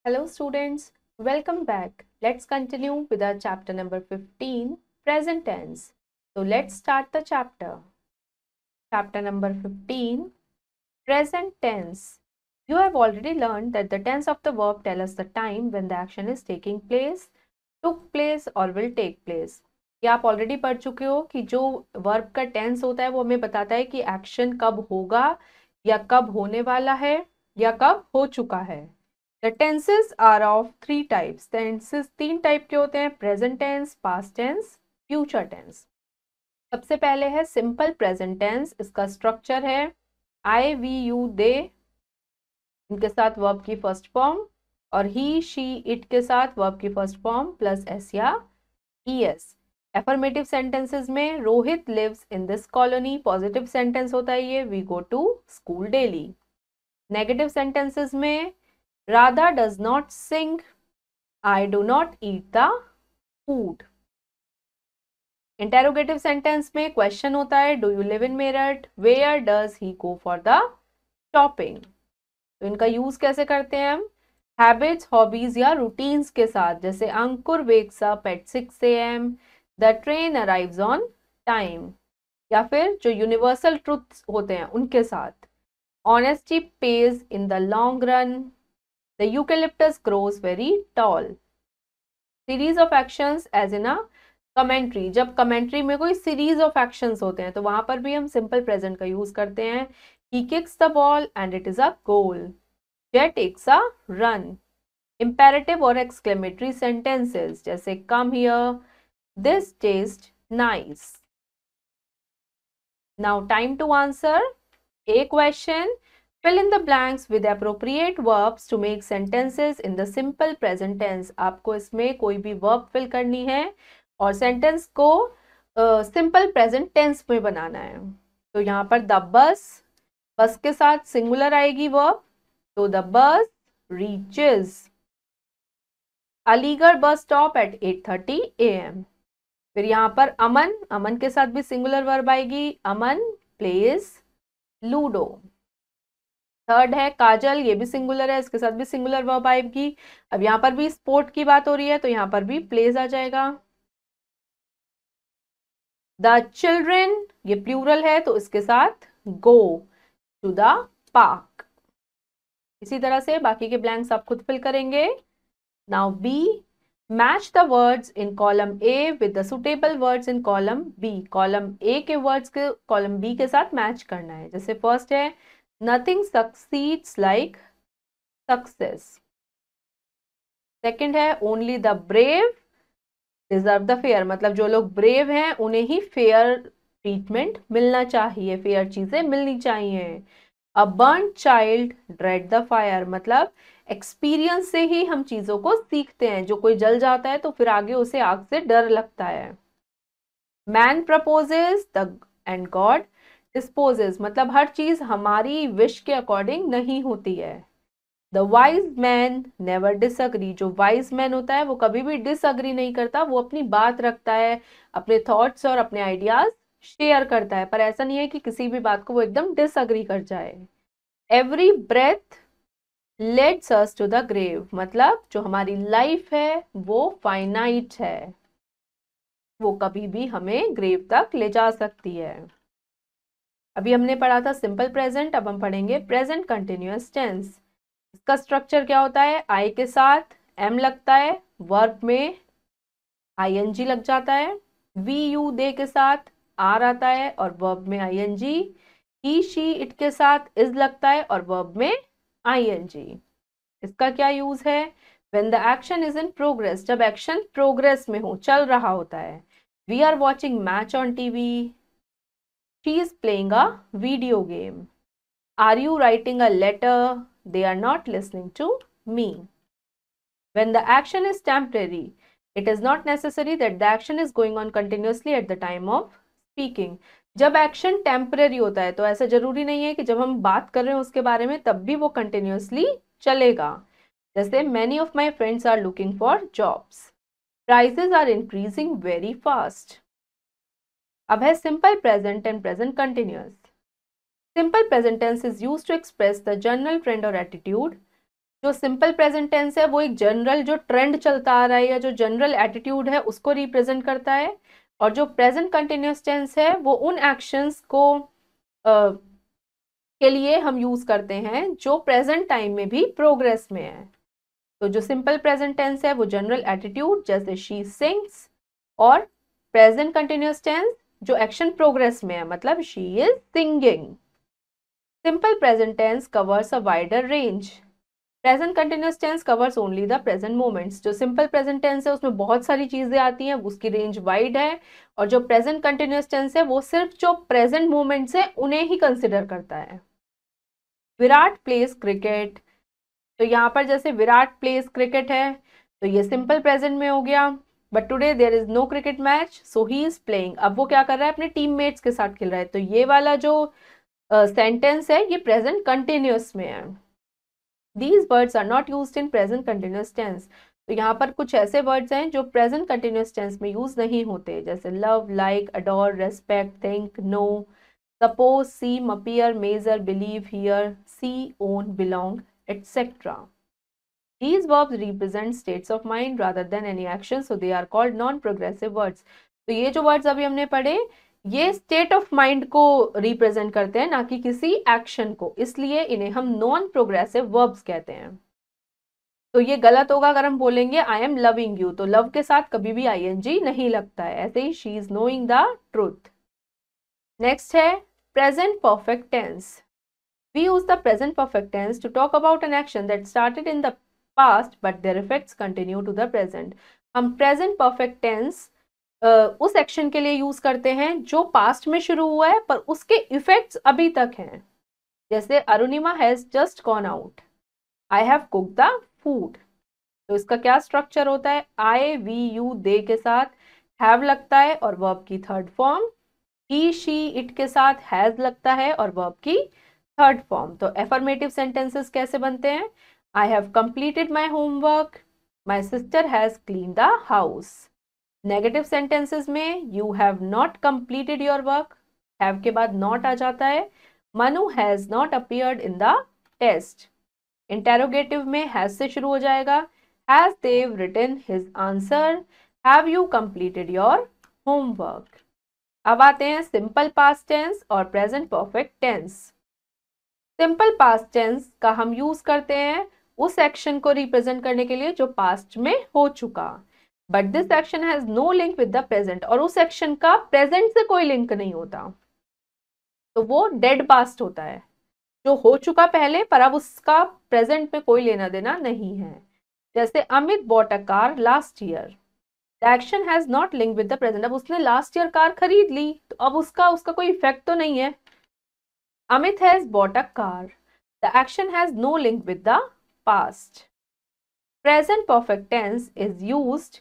Hello students, welcome back. Let's continue with our chapter number 15, present tense. So let's start the chapter. Chapter number 15, present tense. You have already learned that the tense of the verb tell us the time when the action is taking place, took place or will take place. ये आप already पढ़ चुके हो कि जो verb का tense होता है वो हमें बताता है कि एक्शन कब होगा या कब होने वाला है या कब हो चुका है. The tenses are of three types. Tenses तीन टाइप के होते हैं, present tense, past tense, future tense. सबसे पहले है सिंपल प्रेजेंट टेंस. इसका स्ट्रक्चर है आई, वी, यू, दे, इनके साथ वर्ब की फर्स्ट फॉर्म, और ही, शी, इट के साथ वर्ब की फर्स्ट फॉर्म प्लस एस या ईएस. एफर्मेटिव सेंटेंसेस में Rohit lives in this colony, positive sentence होता है ये, we go to school daily. Negative sentences में Radha does not sing, I do not eat the food. Interrogative sentence में question होता है, do you live in Meerut? Where does he go for the shopping? तो इनका use कैसे करते हैं हम? Habits, hobbies या routines के साथ, जैसे अंकुर wakes up at 6 a.m. The train arrives on time. या फिर जो universal truths होते हैं उनके साथ, honesty pays in the long run. The eucalyptus grows very tall. Series of actions as in a commentary. जब commentary में कोई series of actions होते हैं तो वहां पर भी हम simple present का यूज करते हैं. He kicks the ball and it is a goal. Jay takes a run. Imperative और exclamatory sentences जैसे come here, this tastes nice. Now time to answer a question. Fill in the blanks with appropriate verbs to make sentences in the simple present tense. आपको इसमें कोई भी verb fill करनी है और sentence को simple present tense में बनाना है. तो यहाँ पर the bus के साथ singular आएगी verb, तो the bus reaches Aligarh bus stop at 8:30 a.m. फिर यहाँ पर अमन के साथ भी singular verb आएगी, अमन plays ludo. थर्ड है काजल, ये भी सिंगुलर है, इसके साथ भी सिंगुलर वर्ब आएगी. अब यहाँ पर भी स्पोर्ट की बात हो रही है तो यहाँ पर भी प्लेज आ जाएगा. द चिल्ड्रेन, ये प्लूरल है तो इसके साथ गो टू द पार्क. इसी तरह से बाकी के ब्लैंक्स आप खुद फिल करेंगे. Now B, match the words in column A with the suitable words in column B. Column A के वर्ड्स के कॉलम बी के साथ मैच करना है. जैसे फर्स्ट है Nothing succeeds like success. Second है only the brave deserve the fair. मतलब जो लोग ब्रेव हैं उन्हें ही फेयर ट्रीटमेंट मिलना चाहिए, फेयर चीजें मिलनी चाहिए. A burnt child dread the fire. मतलब एक्सपीरियंस से ही हम चीजों को सीखते हैं. जो कोई जल जाता है तो फिर आगे उसे आग से डर लगता है. Man proposes the and God disposes. मतलब हर चीज हमारी विश के अकॉर्डिंग नहीं होती है. The wise man never disagree. जो वाइज मैन होता है वो कभी भी डिसअग्री नहीं करता, वो अपनी बात रखता है, अपने थॉट्स और अपने आइडियाज शेयर करता है, पर ऐसा नहीं है कि किसी भी बात को वो एकदम डिसअग्री कर जाए. Every breath leads us to the grave. मतलब जो हमारी लाइफ है वो फाइनाइट है, वो कभी भी हमें ग्रेव तक ले जा सकती है. अभी हमने पढ़ा था सिंपल प्रेजेंट, अब हम पढ़ेंगे प्रेजेंट कंटिन्यूअस टेंस. इसका स्ट्रक्चर क्या होता है? आई के साथ एम लगता है, वर्ब में आईएनजी लग जाता है. वी यू दे के साथ आर आता है और वर्ब में आईएनजी. ही शी इट के साथ इज लगता है और वर्ब में आईएनजी. इसका क्या यूज है? When the action is in progress. जब एक्शन प्रोग्रेस में हो, चल रहा होता है. We are watching match on TV. She is playing a video game. Are you writing a letter? They are not listening to me. When the action is temporary, it is not necessary that the action is going on continuously at the time of speaking. जब action temporary होता है तो ऐसा जरूरी नहीं है कि जब हम बात कर रहे हैं उसके बारे में तब भी वो कंटिन्यूसली चलेगा. जैसे many of my friends are looking for jobs. Prices are increasing very fast. अब है simple present and present continuous. Simple present tense is used to express the general trend और एटीट्यूड. जो सिंपल प्रेजेंट टेंस है वो एक general जो trend चलता आ रहा है या जो जनरल एटीट्यूड है उसको रिप्रेजेंट करता है, और जो प्रेजेंट कंटिन्यूअस टेंस है वो उन एक्शंस को के लिए हम यूज करते हैं जो प्रेजेंट टाइम में भी प्रोग्रेस में है। तो जो सिंपल प्रेजेंट टेंस है वो जनरल एटीट्यूड जैसे शी सिंग्स, और प्रेजेंट कंटिन्यूअस टेंस जो एक्शन प्रोग्रेस में है मतलब she is singing. Simple present tense covers a wider range, present continuous tense covers only the present moments. जो सिंपल प्रेजेंट टेंस है उसमें बहुत सारी चीजें आती हैं, उसकी रेंज वाइड है, और जो प्रेजेंट कंटिन्यूअस टेंस है वो सिर्फ जो प्रेजेंट मोमेंट्स है उन्हें ही कंसिडर करता है। विराट प्लेस क्रिकेट, तो यहाँ पर जैसे विराट प्लेस क्रिकेट है तो ये सिंपल प्रेजेंट में हो गया, but today there is no cricket match so he is playing. अब वो क्या कर रहा है, अपने टीममेट्स के साथ खेल रहा है, तो ये वाला जो सेंटेंस है ये प्रेजेंट कंटिन्यूअस में है। These words are not used in present continuous tense, तो यहाँ पर कुछ ऐसे वर्ड्स हैं जो प्रेजेंट कंटिन्यूअस टेंस में यूज नहीं होते, जैसे love, like, adore, respect, think, know, suppose, seem, appear, measure, believe, hear, see, own, belong, etc. These verbs represent states of mind rather than any action, so they are called non-progressive words. तो ये जो words अभी हमने पढ़े ये state of mind को represent करते हैं, ना कि किसी एक्शन को, इसलिए इन्हें हम नॉन प्रोग्रेसिव वर्ब्स कहते हैं। तो ये गलत होगा अगर हम बोलेंगे आई एम लविंग यू, तो लव के साथ कभी भी आईएनजी नहीं लगता है, ऐसे ही she is knowing the truth. Next है present perfect tense. We use the present perfect tense to talk about an action that started in the past but their effects continue to the present. हम present perfect tense उस action के लिए use करते हैं जो past में शुरू हुआ है पर उसके इफेक्ट्स अभी तक हैं, जैसे Arunima has just gone out, I have cooked the food. तो इसका क्या स्ट्रक्चर होता है, आई, वी, यू, दे के साथ हैव लगता है और वर्ब की third form, he, she, it के साथ हैज लगता है और वर्ब की थर्ड फॉर्म। तो एफर्मेटिव सेंटेंसेस कैसे बनते हैं, I have completed my homework, my sister has clean the house. Negative sentences में you have not completed your work, have के बाद नॉट आ जाता है, Manu has not appeared in the test. Interrogative में हैज से शुरू हो जाएगा, has Dev written his answer, have you completed your homework. अब आते हैं सिंपल पास्ट टेंस और present perfect tense. Simple past tense का हम यूज करते हैं उस एक्शन को रिप्रेजेंट करने के लिए जो पास्ट में हो चुका, but this action has no link with the present, और उस एक्शन का प्रेजेंट से कोई लिंक नहीं होता, तो वो डेड पास्ट होता है, जो हो चुका पहले पर अब उसका प्रेजेंट में कोई लेना देना नहीं है। जैसे Amit bot a car last year, the action has not link with the present, अब उसने लास्ट ईयर कार खरीद ली तो अब उसका कोई इफेक्ट तो नहीं है। Amit has bought a car, the action has no link with the past. Present perfect tense is used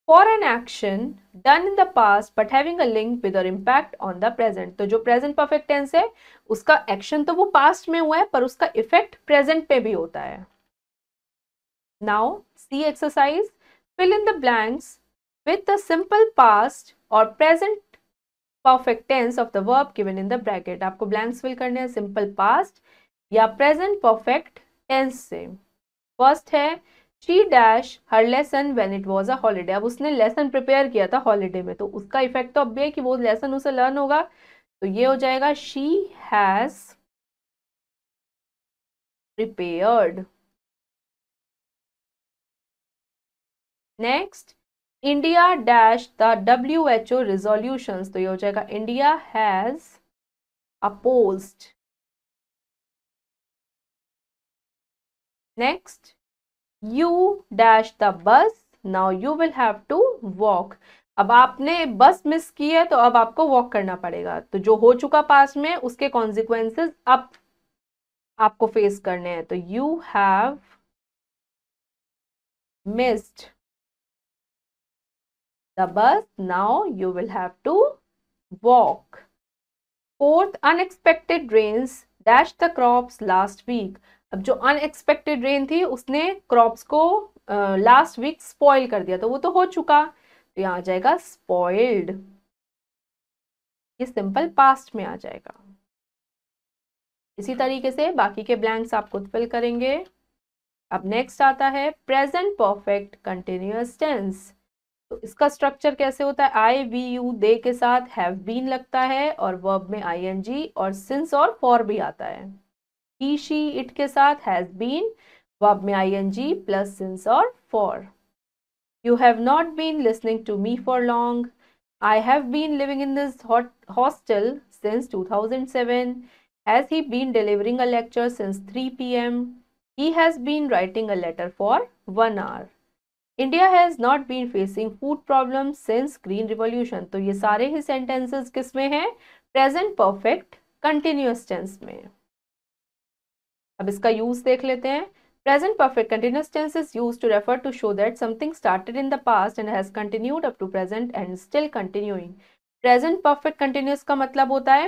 for an action done in the past but having a link with or impact on the present। तो जो present perfect tense है उसका action तो वो past में हुआ है पर उसका effect present पे भी होता है। Now see exercise, fill in the blanks with the simple past or present perfect tense of the verb given in the bracket। आपको blanks fill करने हैं simple past या present perfect tense से। First है she dash her lesson when it was a holiday, अब उसने lesson prepare किया था हॉलीडे में, तो उसका इफेक्ट तो अब भी है कि वो लेसन उसे लर्न होगा, तो ये हो जाएगा she has prepared। Next India dash the WHO resolutions, तो ये हो जाएगा India has opposed. Next you dash the bus, now you will have to walk, अब आपने बस मिस की है तो अब आपको वॉक करना पड़ेगा, तो जो हो चुका पास्ट में उसके कॉन्सिक्वेंसेस अब आपको फेस करने हैं, तो you have missed the bus, now you will have to walk। Fourth, unexpected rains dash the crops last week, अब जो अनएक्सपेक्टेड रेन थी उसने क्रॉप्स को लास्ट वीक स्पॉइल कर दिया, तो वो तो हो चुका, तो यहाँ आ जाएगा स्पॉइल्ड, ये सिंपल पास्ट में आ जाएगा। इसी तरीके से बाकी के ब्लैंक्स आप खुद फिल करेंगे। अब नेक्स्ट आता है प्रेजेंट परफेक्ट कंटिन्यूअस टेंस। तो इसका स्ट्रक्चर कैसे होता है, आई वी यू दे के साथ हैव बीन लगता है और वर्ब में आईएनजी और सिंस और फॉर भी आता है। ही शी इट के साथ हैज बीन, वर्ब में आईएनजी प्लस सिंस और for. You have not been listening to me for long, I have been living in this hostel since 2007. Has he been delivering a lecture since 3 p.m.? He has been writing a letter for 1 hour. India has not been facing food problems since Green Revolution. तो ये सारे ही sentences किस में हैं? Present perfect continuous tense में। अब इसका use देख लेते हैं। Present perfect continuous tense is used to refer to show that something started in the past and has continued up to present and still continuing. Present perfect continuous का मतलब होता है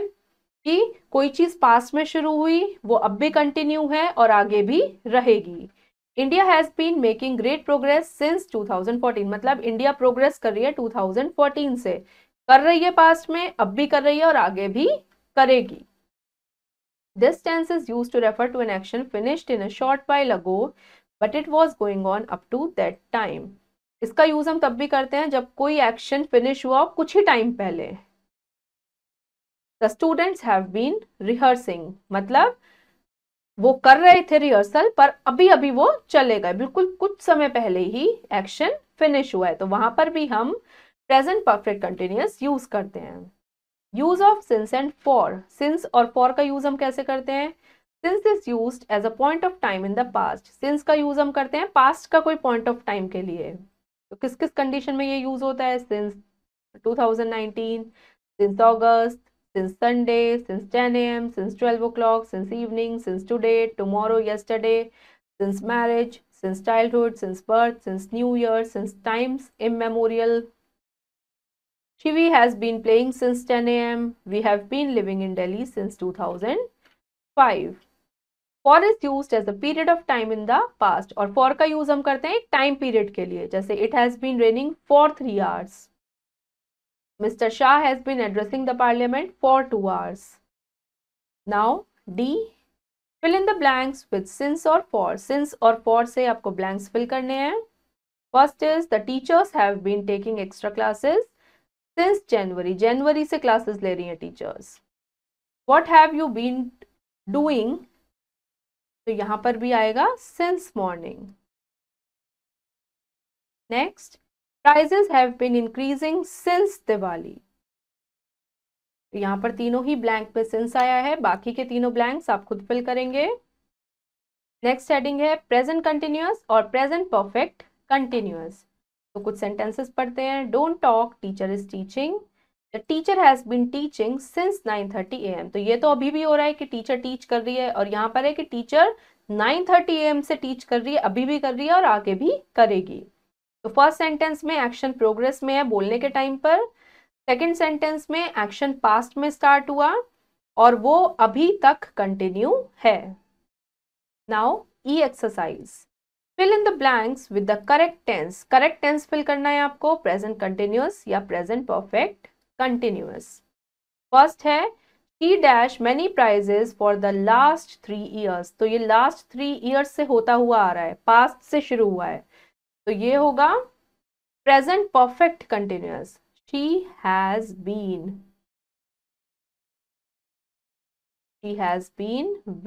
कि कोई चीज पास्ट में शुरू हुई, वो अब भी कंटिन्यू है और आगे भी रहेगी। India has been making great progress since 2014, मतलब इंडिया प्रोग्रेस कर रही है 2014 से, कर रही है पास्ट में, अब भी कर रही है और आगे भी करेगी। This tense is used to refer to an action finished in a short while ago, but it was going on up to that time. इसका यूज हम तब भी करते हैं जब कोई एक्शन फिनिश हुआ कुछ ही टाइम पहले। The students have been rehearsing, मतलब वो कर रहे थे रिहर्सल पर अभी अभी वो चले गए, बिल्कुल कुछ समय पहले ही एक्शन फिनिश हुआ है, तो वहां पर भी हम प्रेजेंट परफेक्ट कंटिन्यूअस यूज करते हैं। Use of since and for, since और फॉर का यूज हम कैसे करते हैं? Since is used as a point of time in the past, since का यूज हम करते हैं पास्ट का कोई पॉइंट ऑफ टाइम के लिए। तो किस किस कंडीशन में ये यूज होता है? Since 2019, since August, since Sunday, since 10 a.m., since 12 o'clock, since evening, since today, tomorrow, yesterday, since marriage, since childhood, since birth, since New Year, since times immemorial. Shivi has been playing since 10 a.m. We have been living in Delhi since 2005. For is used as a period of time in the past, और for का use हम करते हैं एक time period के लिए, जैसे it has been raining for 3 hours. Mr. Shah has been addressing the parliament for 2 hours. Now D, fill in the blanks with since or for. Since और for से आपको blanks fill करने हैं। First is the teachers have been taking extra classes since January. January से classes ले रही हैं teachers. What have you been doing? तो यहाँ पर भी आएगा since morning. Next, prices have been increasing since Diwali. तो यहाँ पर तीनों ही ब्लैंक पे सिंस आया है, बाकी के तीनों ब्लैंक्स आप खुद फिल करेंगे। नेक्स्ट हेडिंग है प्रेजेंट कंटिन्यूअस और प्रेजेंट परफेक्ट कंटिन्यूअस। तो कुछ सेंटेंसेस पढ़ते हैं। Don't talk, teacher is teaching. The teacher has been teaching since 9:30 AM। तो ये तो अभी भी हो रहा है कि टीचर टीच कर रही है, और यहाँ पर है कि टीचर 9:30 AM से टीच कर रही है, अभी भी कर रही है और आगे भी करेगी। तो फर्स्ट सेंटेंस में एक्शन प्रोग्रेस में है बोलने के टाइम पर, सेकेंड सेंटेंस में एक्शन पास्ट में स्टार्ट हुआ और वो अभी तक कंटिन्यू है। Now E exercise, fill in the blanks with the correct tense. Correct tense fill करना है आपको, प्रेजेंट कंटिन्यूअस या प्रेजेंट परफेक्ट कंटिन्यूअस। फर्स्ट है he dash many prizes for the last 3 years। तो ये लास्ट 3 years से होता हुआ आ रहा है, पास्ट से शुरू हुआ है, तो ये होगा present perfect continuous. She has been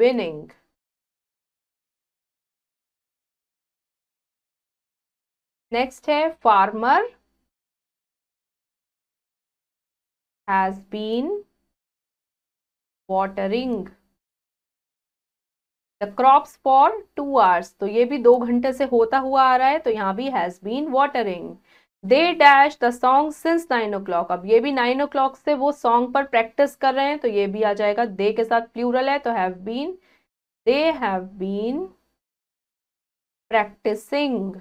winning. Next है farmer has been watering the crops for 2 hours। तो ये भी 2 घंटे से होता हुआ आ रहा है, तो यहाँ भी has been watering। They dash the song since 9 o'clock। अब ये भी 9 o'clock से वो सॉन्ग पर प्रैक्टिस कर रहे हैं, तो ये भी आ जाएगा, दे के साथ प्लूरल है तो have been, they have been practising.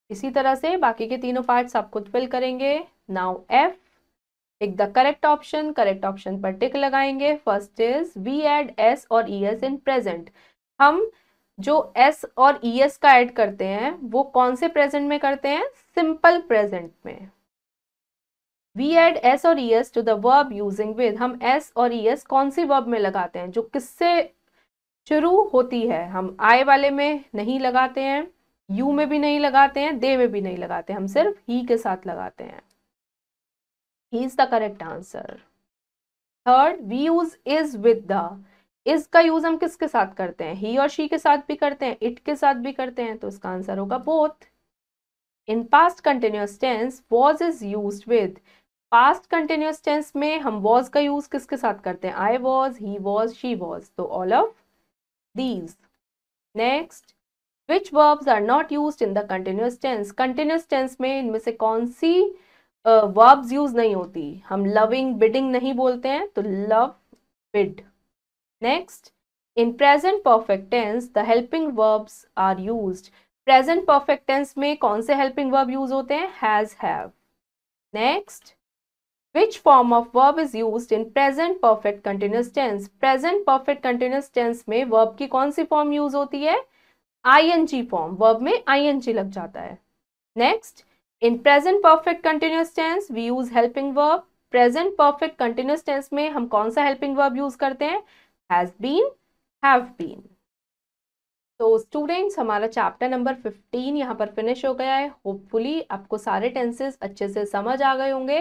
इसी तरह से बाकी के तीनों पार्ट्स आप खुद फिल करेंगे। Now F, tick the correct option. Correct option पर टिक लगाएंगे। First is we add S और ई एस इन प्रेजेंट। हम जो एस और ई एस का ऐड करते हैं वो कौन से प्रेजेंट में करते हैं? सिंपल प्रेजेंट में। वी एड एस और E S to the verb using with. हम एस और ई एस कौन सी वर्ब में लगाते हैं? जो किससे शुरू होती है, हम आई वाले में नहीं लगाते हैं, यू में भी नहीं लगाते हैं, दे में भी नहीं लगाते, हम सिर्फ ही के साथ लगाते हैं। He is the correct answer. Third, we use is with the, is का यूज हम किसके साथ करते हैं, ही और शी के साथ भी करते हैं, इट के साथ भी करते हैं, तो इसका आंसर होगा both. In past continuous tense was is used with, past continuous tense में हम वॉज का यूज किसके साथ करते हैं, I was, he was, she was, तो all of these. Next, which verbs are not used in the continuous tense, continuous tense में इनमें से कौन सी वर्ब्स यूज नहीं होती, हम लविंग बिडिंग नहीं बोलते हैं, तो love bid. Next, in present perfect tense the helping verbs are used, present perfect tense में कौन से हेल्पिंग वर्ब यूज होते हैं, has, have. Next, which form of verb is used in present perfect continuous tense, present perfect continuous tense में verb की कौन सी form use होती है, ing फॉर्म, verb में ing लग जाता है। Next, in present perfect continuous tense we use helping verb, present perfect continuous tense में हम कौन सा हेल्पिंग वर्ब यूज करते हैं, हैज बीन, हैव बीन। तो स्टूडेंट्स, हमारा चैप्टर नंबर 15 यहाँ पर फिनिश हो गया है। होपफुली आपको सारे टेंसेस अच्छे से समझ आ गए होंगे।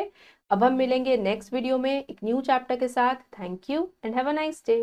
अब हम मिलेंगे नेक्स्ट वीडियो में एक न्यू चैप्टर के साथ। Thank you and have a nice day.